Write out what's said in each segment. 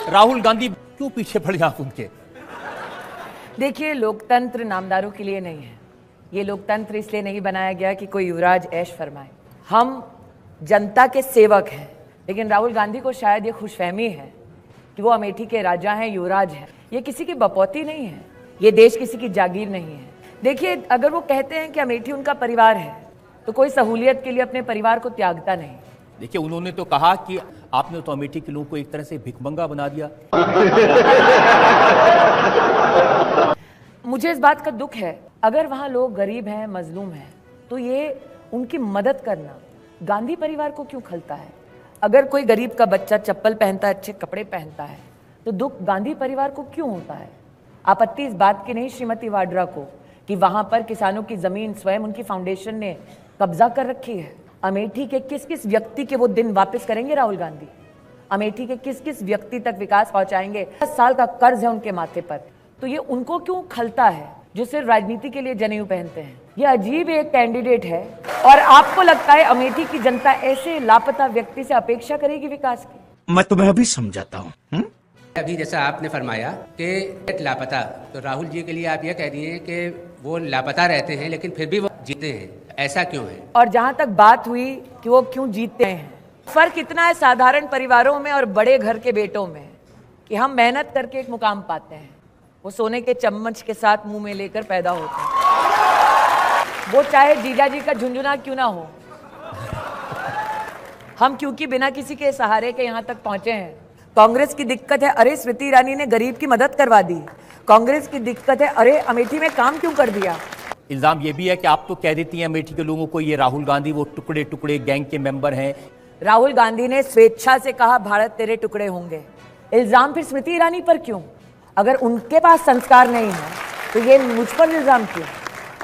राहुल गांधी क्यों पीछे पड़ जाए उनके? देखिए, लोकतंत्र नामदारों के लिए नहीं है। ये लोकतंत्र इसलिए नहीं बनाया गया कि कोई युवराज ऐश फरमाए। हम जनता के सेवक हैं, लेकिन राहुल गांधी को शायद ये खुशफहमी है कि वो अमेठी के राजा हैं, युवराज हैं। ये किसी की बपौती नहीं है, ये देश किसी की जागीर नहीं है। देखिए, अगर वो कहते हैं कि अमेठी उनका परिवार है, तो कोई सहूलियत के लिए अपने परिवार को त्यागता नहीं। देखिए, उन्होंने तो कहा कि आपने तो अमेठी के लोगों को एक तरह से भिखमंगा बना दिया। मुझे इस बात का दुख है, अगर वहां लोग गरीब हैं, मजलूम हैं, तो ये उनकी मदद करना गांधी परिवार को क्यों खलता है? अगर कोई गरीब का बच्चा चप्पल पहनता है, अच्छे कपड़े पहनता है, तो दुख गांधी परिवार को क्यों होता है? आपत्ति इस बात की नहीं श्रीमती वाड्रा को कि वहां पर किसानों की जमीन स्वयं उनकी फाउंडेशन ने कब्जा कर रखी है। अमेठी के किस किस व्यक्ति के वो दिन वापस करेंगे राहुल गांधी? अमेठी के किस किस व्यक्ति तक विकास पहुंचाएंगे? 10 साल का कर्ज है उनके माथे पर, तो ये उनको क्यों खलता है जो सिर्फ राजनीति के लिए जनेऊ पहनते हैं? ये अजीब एक कैंडिडेट है। और आपको लगता है अमेठी की जनता ऐसे लापता व्यक्ति से अपेक्षा करेगी विकास की? मैं तुम्हें अभी समझाता हूँ। अभी जैसा आपने फरमाया कि लापता, तो राहुल जी के लिए आप ये कह रही हैं कि वो लापता रहते हैं लेकिन फिर भी वो जीते हैं, ऐसा क्यों है? और जहां तक बात हुई कि वो क्यों जीतते हैं, फर्क इतना है साधारण परिवारों में और बड़े घर के बेटों में कि हम मेहनत करके एक मुकाम पाते हैं, वो सोने के चम्मच के साथ मुंह में लेकर पैदा होते हैं। वो चाहे जीजा जी का झुंझुना क्यों ना हो, हम क्योंकि बिना किसी के सहारे के यहाँ तक पहुंचे हैं। कांग्रेस की दिक्कत है, अरे स्मृति ईरानी ने गरीब की मदद करवा दी। कांग्रेस की दिक्कत है, अरे अमेठी में काम क्यों कर दिया। इल्जाम ये भी है कि आप तो कह देती हैं अमेठी के लोगों को ये राहुल गांधी वो टुकड़े टुकड़े गैंग के मेंबर हैं। राहुल गांधी ने स्वेच्छा से कहा भारत तेरे टुकड़े होंगे। इल्जाम फिर स्मृति ईरानी पर क्यों? अगर उनके पास संस्कार नहीं है तो ये मुझ पर इल्जाम क्यों?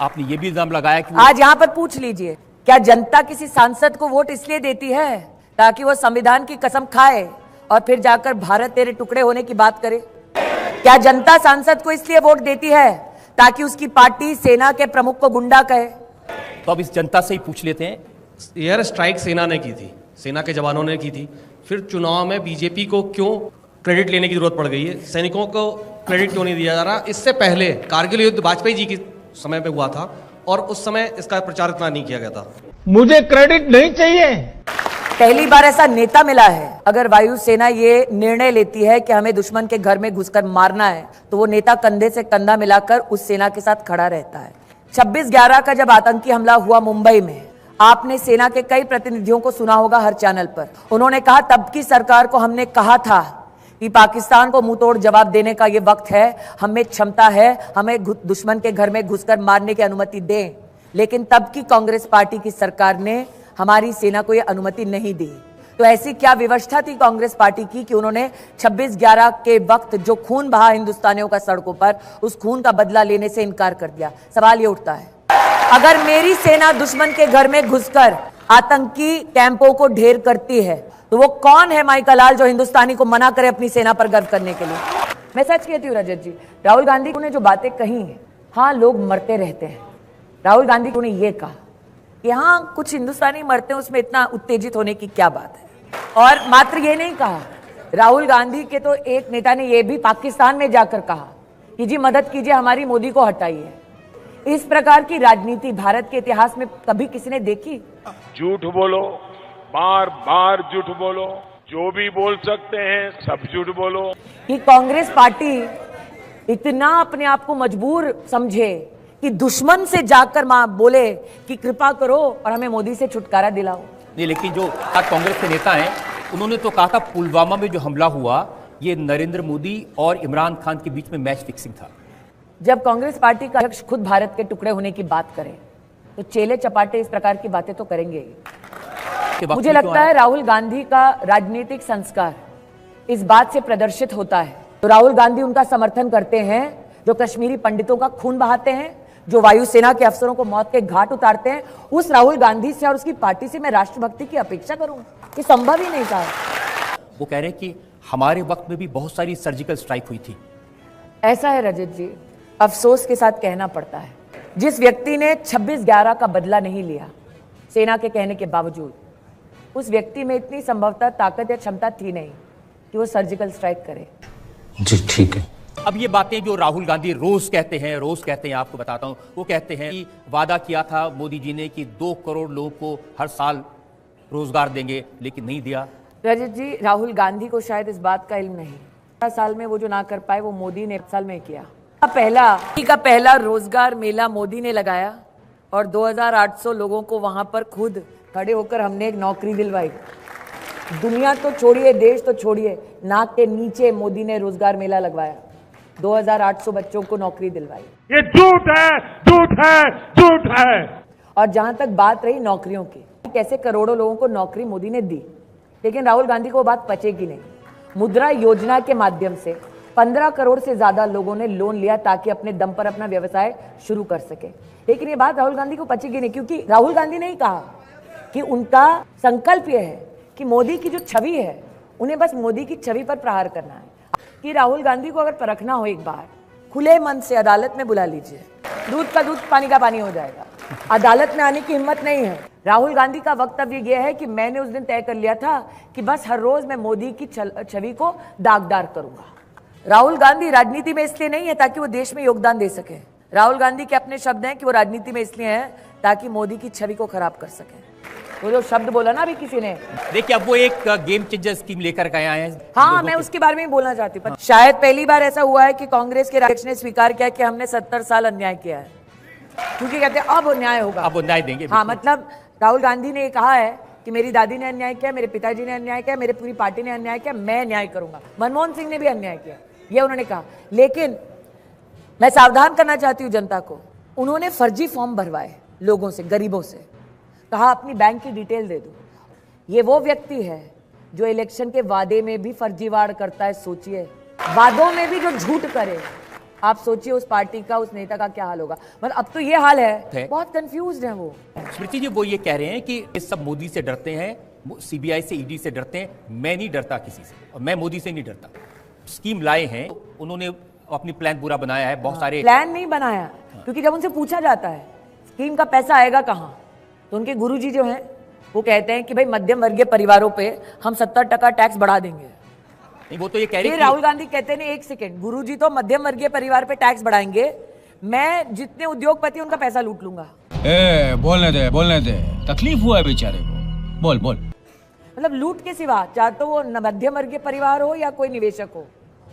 आपने ये भी इल्जाम लगाया कि आज यहाँ पर पूछ लीजिए, क्या जनता किसी सांसद को वोट इसलिए देती है ताकि वो संविधान की कसम खाए और फिर जाकर भारत तेरे टुकड़े होने की बात करे? क्या जनता सांसद को इसलिए वोट देती है ताकि उसकी पार्टी सेना के प्रमुख को गुंडा कहे? तो अब इस जनता से ही पूछ लेते हैं। एयर स्ट्राइक सेना ने की थी, सेना के जवानों ने की थी, फिर चुनाव में बीजेपी को क्यों क्रेडिट लेने की जरूरत पड़ गई है? सैनिकों को क्रेडिट क्यों नहीं दिया जा रहा? इससे पहले कारगिल युद्ध वाजपेयी जी के समय पे हुआ था और उस समय इसका प्रचार इतना नहीं किया गया था। मुझे क्रेडिट नहीं चाहिए। पहली बार ऐसा नेता मिला है। अगर वायुसेना ये निर्णय लेती है कि हमें दुश्मन के घर में घुसकर मारना है, तो वो नेता कंधे से कंधा मिलाकर उस सेना के साथ खड़ा रहता है। 26/11 का जब आतंकी हमला हुआ मुंबई में, आपने सेना के कई प्रतिनिधियों को सुना होगा हर चैनल पर। उन्होंने कहा तब की सरकार को हमने कहा था कि पाकिस्तान को मुंहतोड़ जवाब देने का ये वक्त है, हमें क्षमता है, हमें दुश्मन के घर में घुसकर मारने की अनुमति दें। लेकिन तब की कांग्रेस पार्टी की सरकार ने हमारी सेना को यह अनुमति नहीं दी। तो ऐसी क्या विवशता थी कांग्रेस पार्टी की कि उन्होंने 26/11 के वक्त जो खून बहा हिंदुस्तानियों का सड़कों पर, उस खून का बदला लेने से इनकार कर दिया। सवाल ये उठता है, अगर मेरी सेना दुश्मन के घर में घुसकर आतंकी कैंपों को ढेर करती है, तो वो कौन है माइकल लाल जो हिंदुस्तानी को मना करे अपनी सेना पर गर्व करने के लिए? मैं सच कहती हूँ रजत जी, राहुल गांधी ने जो बातें कही हैं, हाँ लोग मरते रहते हैं। राहुल गांधी ने ये कहा कि हाँ कुछ हिंदुस्तानी मरते हैं, उसमें इतना उत्तेजित होने की क्या बात है। और मात्र ये नहीं कहा, राहुल गांधी के तो एक नेता ने ये भी पाकिस्तान में जाकर कहा कि जी मदद कीजिए, हमारी मोदी को हटाइए। इस प्रकार की राजनीति भारत के इतिहास में कभी किसी ने देखी? झूठ बोलो, बार बार झूठ बोलो, जो भी बोल सकते हैं सब झूठ बोलो। कि कांग्रेस पार्टी इतना अपने आप को मजबूर समझे कि दुश्मन से जाकर मां बोले कि कृपा करो और हमें मोदी से छुटकारा दिलाओ। नहीं, लेकिन जो कांग्रेस के नेता हैं उन्होंने तो कहा था पुलवामा में जो हमला हुआ ये नरेंद्र मोदी और इमरान खान के बीच में मैच फिक्सिंग था। जब कांग्रेस पार्टी का अध्यक्ष खुद भारत के टुकड़े होने की बात करे तो चेले चपाटे इस प्रकार की बातें तो करेंगे ही। मुझे लगता है राहुल गांधी का राजनीतिक संस्कार इस बात से प्रदर्शित होता है। तो राहुल गांधी उनका समर्थन करते हैं जो कश्मीरी पंडितों का खून बहाते हैं, जो वायुसेना के अफसरों को मौत के घाट उतारते हैं। उस राहुल गांधी से और उसकी पार्टी से मैं राष्ट्रभक्ति की अपेक्षा करूं, ये संभव ही नहीं था। वो कह रहे हैं कि हमारे वक्त में भी बहुत सारी सर्जिकल स्ट्राइक हुई थी। ऐसा है रजत जी, अफसोस के साथ कहना पड़ता है, जिस व्यक्ति ने 26/11 का बदला नहीं लिया सेना के कहने के बावजूद, उस व्यक्ति में इतनी संभवतः ताकत या क्षमता थी नहीं कि वो सर्जिकल स्ट्राइक करे। जी ठीक है। अब ये बातें जो राहुल गांधी रोज कहते हैं, आपको बताता हूं, वो कहते हैं कि वादा किया था मोदी जी ने कि 2 करोड़ लोगों को हर साल रोजगार देंगे, लेकिन नहीं दिया। रजत जी, राहुल गांधी को शायद इस बात का इल्म नहीं। 10 साल में वो जो ना कर पाए वो मोदी ने 1 साल में किया। पहला रोजगार मेला मोदी ने लगाया और 2800 लोगों को वहां पर खुद खड़े होकर हमने एक नौकरी दिलवाई। दुनिया तो छोड़िए, देश तो छोड़िए, नाक के नीचे मोदी ने रोजगार मेला लगवाया, 2800 बच्चों को नौकरी दिलवाई। ये झूठ है, झूठ है, झूठ है। और जहां तक बात रही नौकरियों की, कैसे करोड़ों लोगों को नौकरी मोदी ने दी, लेकिन राहुल गांधी को वो बात पचेगी नहीं। मुद्रा योजना के माध्यम से 15 करोड़ से ज्यादा लोगों ने लोन लिया ताकि अपने दम पर अपना व्यवसाय शुरू कर सके, लेकिन ये बात राहुल गांधी को पचेगी नहीं, क्योंकि राहुल गांधी ने ही कहा कि उनका संकल्प यह है कि मोदी की जो छवि है, उन्हें बस मोदी की छवि पर प्रहार करना है। कि राहुल गांधी को अगर परखना हो एक बार, खुले मन से अदालत में बुला लीजिए, दूध का दूध पानी का पानी हो जाएगा। अदालत में आने की हिम्मत नहीं है। राहुल गांधी का वक्तव्य यह है कि मैंने उस दिन तय कर लिया था कि बस हर रोज मैं मोदी की छवि को दागदार करूंगा। राहुल गांधी राजनीति में इसलिए नहीं है ताकि वो देश में योगदान दे सके। राहुल गांधी के अपने शब्द हैं कि वो राजनीति में इसलिए हैं ताकि मोदी की छवि को खराब कर सके। वो जो शब्द बोला ना अभी किसी ने, देखिए अब वो एक गेम चेंजर स्कीम लेकर के आए हैं। हाँ, मैं उसके बारे में ही बोलना चाहती हूँ। शायद पहली बार ऐसा हुआ है कि कांग्रेस के अध्यक्ष ने स्वीकार किया कि हमने 70 साल अन्याय किया है, क्योंकि कहते हैं अब न्याय होगा, अब वो न्याय देंगे। हाँ, मतलब राहुल गांधी ने ये कहा है कि मेरी दादी ने अन्याय किया, मेरे पिताजी ने अन्याय किया, मेरे पूरी पार्टी ने अन्याय किया, मैं न्याय करूंगा। मनमोहन सिंह ने भी अन्याय किया, ये उन्होंने कहा। लेकिन मैं सावधान करना चाहती हूँ जनता को, उन्होंने फर्जी फॉर्म भरवाए लोगों से, गरीबों से, कहा अपनी बैंक की डिटेल दे दो। ये वो व्यक्ति है जो इलेक्शन के वादे में भी फर्जीवाड़ करता है। सोचिए, वादों में भी जो झूठ करे, आप सोचिए उस पार्टी का, उस नेता का क्या हाल होगा। मतलब अब तो ये हाल है, बहुत कंफ्यूज्ड है वो। स्मृति जी, वो ये कह रहे हैं कि ये सब मोदी से डरते हैं, सीबीआई से, ईडी से डरते हैं, मैं नहीं डरता किसी से, और मैं मोदी से नहीं डरता। स्कीम लाए हैं, उन्होंने अपनी प्लान पूरा बनाया है, बहुत सारे प्लान नहीं बनाया, क्योंकि जब उनसे पूछा जाता है स्कीम का पैसा आएगा कहाँ, तो उनके गुरुजी जो हैं वो कहते हैं कि भाई मध्यम वर्गीय परिवारों पे हम 70% टैक्स बढ़ा देंगे। नहीं, वो तो ये कह रहे हैं। राहुल गांधी कहते हैं, एक सेकेंड, गुरुजी तो मध्यम वर्गीय परिवार पे टैक्स बढ़ाएंगे, मैं जितने उद्योगपति उनका पैसा लूट लूंगा। बोलने दे, तकलीफ हुआ है बेचारे को, बोल। मतलब लूट के सिवा, चाहे तो वो मध्यम वर्गीय परिवार हो या कोई निवेशक हो,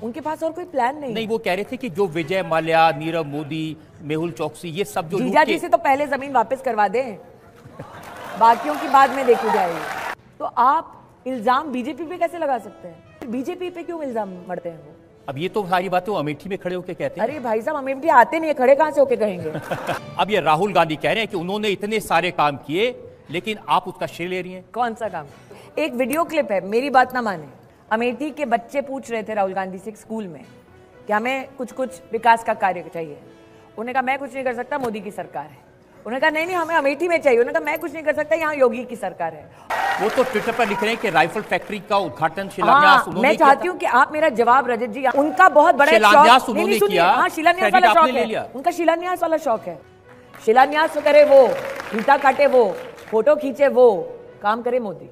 उनके पास और कोई प्लान नहीं। वो कह रहे थे कि जो विजय माल्या, नीरव मोदी, मेहुल चौकसी, ये सब जो जीजा जी से तो पहले जमीन वापस करवा दें, बाकियों की बाद में देखी जाएगी। तो आप इल्जाम बीजेपी पे कैसे लगा सकते हैं? बीजेपी पे क्यों इल्जाम मरते हैं वो? अब ये तो सारी बातें वो अमेठी में खड़े होकर कहते हैं। अरे भाई साहब, अमेठी आते नहीं है, खड़े कहां से होके कहेंगे? अब ये राहुल गांधी कह रहे हैं कि उन्होंने इतने सारे काम किए, लेकिन आप उसका श्रेय ले रही हैं। कौन सा काम? एक वीडियो क्लिप है, मेरी बात ना माने, अमेठी के बच्चे पूछ रहे थे राहुल गांधी से स्कूल में कि हमें कुछ विकास का कार्य चाहिए। उन्होंने कहा मैं कुछ नहीं कर सकता, मोदी की सरकार है। उन्होंने कहा नहीं हमें अमेठी में चाहिए। उन्होंने कहा मैं कुछ नहीं कर सकता, यहाँ योगी की सरकार है। वो तो ट्विटर पर लिख रहे हैं कि राइफल फैक्ट्री का उद्घाटन शिलान्यास उन्होंने मैं चाहती हूँ कि आप मेरा जवाब, रजत जी, उनका बहुत बड़ा शिलान्यास उन्होंने किया। हाँ, शिलान्यास वाला शौक है उनका, शिलान्यास वाला शौक है। शिलान्यास करे वो, फीता काटे वो, फोटो खींचे वो, काम करे मोदी,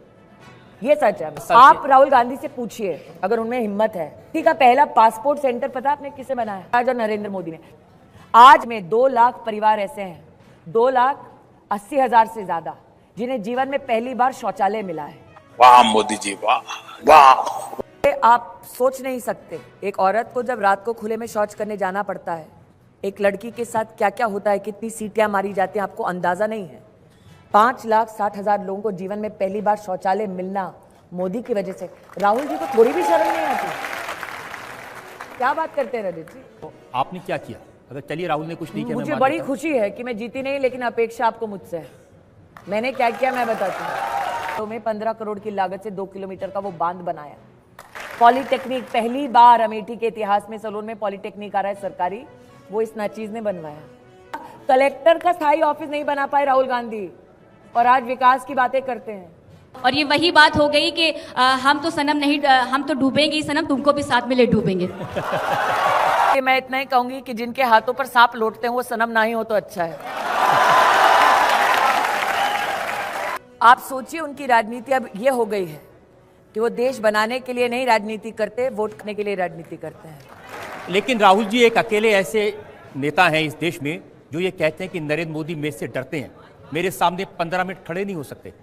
ये सच है। आप राहुल गांधी से पूछिए अगर उनमें हिम्मत है। ठीक है, पहला पासपोर्ट सेंटर पता आपने किसे बनाया? आज और नरेंद्र मोदी ने। आज में 2 लाख परिवार ऐसे हैं, 2,80,000 से ज्यादा, जिन्हें जीवन में पहली बार शौचालय मिला है। वाह मोदी जी, वाह। आप सोच नहीं सकते एक औरत को जब रात को खुले में शौच करने जाना पड़ता है, एक लड़की के साथ क्या क्या होता है, कितनी सीटियां मारी जाती हैं, आपको अंदाजा नहीं है। 5,60,000 लोगों को जीवन में पहली बार शौचालय मिलना मोदी की वजह से। राहुल जी को थोड़ी भी शर्म नहीं आती? क्या बात करते हैं रजत जी? आपने क्या किया? अगर चलिए राहुल ने कुछ नहीं किया, मुझे बड़ी खुशी है कि मैं जीती नहीं, लेकिन अपेक्षा आपको मुझसे है। मैंने क्या किया मैं बताती हूँ। तो मैं 15 करोड़ की लागत से 2 किलोमीटर का वो बांध बनाया। पॉलिटेक्निक, पहली बार अमेठी के इतिहास में सलोन में पॉलिटेक्निक आ रहा है सरकारी, वो इस नाचीज ने बनवाया। कलेक्टर का स्थायी ऑफिस नहीं बना पाए राहुल गांधी, और आज विकास की बातें करते हैं। और ये वही बात हो गई कि हम तो सनम नहीं, हम तो डूबेंगे ही सनम, तुमको भी साथ में ले डूबेंगे। मैं इतना ही कहूंगी कि जिनके हाथों पर सांप लौटते हैं वो सनम ना ही हो तो अच्छा है। आप सोचिए उनकी राजनीति अब ये हो गई है कि वो देश बनाने के लिए नहीं राजनीति करते, वोट करने के लिए राजनीति करते हैं। लेकिन राहुल जी एक अकेले ऐसे नेता हैं इस देश में जो ये कहते हैं कि नरेंद्र मोदी मेरे से डरते हैं, मेरे सामने 15 मिनट खड़े नहीं हो सकते।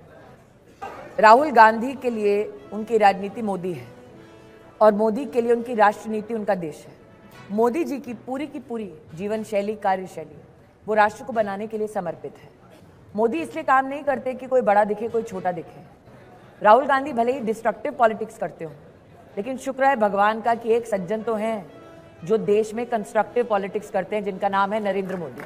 राहुल गांधी के लिए उनकी राजनीति मोदी है और मोदी के लिए उनकी राष्ट्र नीति उनका देश है। मोदी जी की पूरी जीवन शैली, कार्यशैली वो राष्ट्र को बनाने के लिए समर्पित है। मोदी इसलिए काम नहीं करते कि कोई बड़ा दिखे, कोई छोटा दिखे। राहुल गांधी भले ही डिस्ट्रक्टिव पॉलिटिक्स करते हो, लेकिन शुक्र है भगवान का कि एक सज्जन तो हैं जो देश में कंस्ट्रक्टिव पॉलिटिक्स करते हैं, जिनका नाम है नरेंद्र मोदी।